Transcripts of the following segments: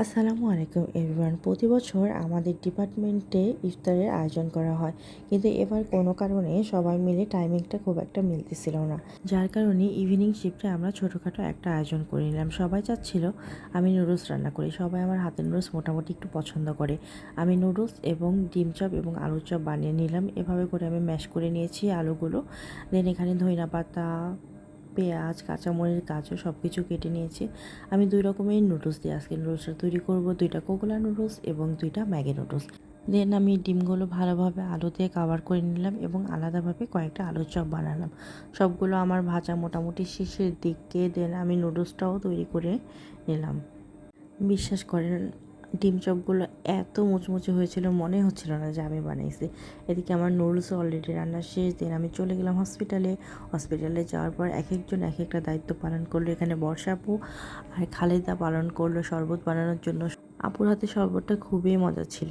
আসসালামু আলাইকুম এভরিওয়ান। প্রতি বছর আমাদের ডিপার্টমেন্টে ইফতারের আয়োজন করা হয়, কিন্তু এবার কোনো কারণে সবাই মিলে টাইমিংটা খুব একটা মিলতেছিল না, যার কারণে ইভিনিং শিফটে আমরা ছোটোখাটো একটা আয়োজন করে নিলাম। সবাই চাচ্ছিল আমি নুডলস রান্না করি। সবাই আমার হাতের নুডলস মোটামুটি একটু পছন্দ করে। আমি নুডলস এবং ডিম চপ এবং আলুর চপ বানিয়ে নিলাম। এভাবে করে আমি ম্যাশ করে নিয়েছি আলুগুলো। দেন এখানে ধনিয়া পাতা, পেঁয়াজ, কাঁচামরিচ, গাজর সব কিছু কেটে নিয়েছি। আমি 2 রকমের নুডলস দিয়ে আজকে নুডলসটা তৈরি করব। 2টা কোকোলা নুডলস এবং 2টা ম্যাগি নুডলস। দেন আমি ডিমগুলো ভালোভাবে আলু দিয়ে কাভার করে নিলাম এবং আলাদাভাবে কয়েকটা আলুর চপ বানালাম। সবগুলো আমার ভাজা মোটামুটি শেষের দিকে। দেন আমি নুডলসটাও তৈরি করে নিলাম। বিশ্বাস করেন, ডিম চপগুলো এত মুচমুচে হয়েছিল, মনে হচ্ছিল না যে আমি বানাইছি। এদিকে আমার নুডলস অলরেডি রান্না শেষ। দেন আমি চলে গেলাম হসপিটালে যাওয়ার পর এক একজন এক একটা দায়িত্ব পালন করলো। এখানে বর্ষা আপু আর খালেদা পালন করলো শরবত বানানোর জন্য। আপুর হাতে শরবতটা খুবই মজা ছিল।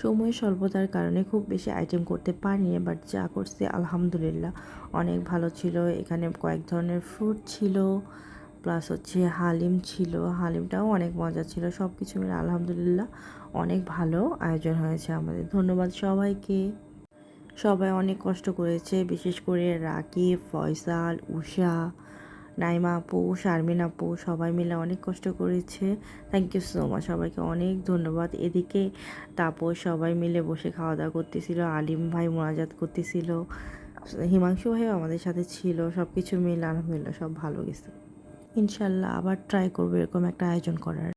সময়ের স্বল্পতার কারণে খুব বেশি আইটেম করতে পারিনি, বাট যা করছি আলহামদুলিল্লাহ অনেক ভালো ছিল। এখানে কয়েক ধরনের ফ্রুট ছিল, প্লাস হচ্ছে হালিম ছিল। হালিমটাও অনেক মজা ছিল। সব কিছু মিলে আলহামদুলিল্লাহ অনেক ভালো আয়োজন হয়েছে আমাদের। ধন্যবাদ সবাইকে। সবাই অনেক কষ্ট করেছে, বিশেষ করে রাকিব, ফয়সাল, উষা, নাইমা আপু, শারমিন আপু সবাই মিলে অনেক কষ্ট করেছে। থ্যাংক ইউ সো মাচ, সবাইকে অনেক ধন্যবাদ। এদিকে তাপস সবাই মিলে বসে খাওয়া দাওয়া করতেছিল, আলিম ভাই মোনাজাত করতেছিল, হিমাংশু ভাইও আমাদের সাথে ছিল। সব কিছু মিলে আলহামদুলিল্লাহ সব ভালো গেছে। ইনশাল্লাহ আবার ট্রাই করবো এরকম একটা আয়োজন করার।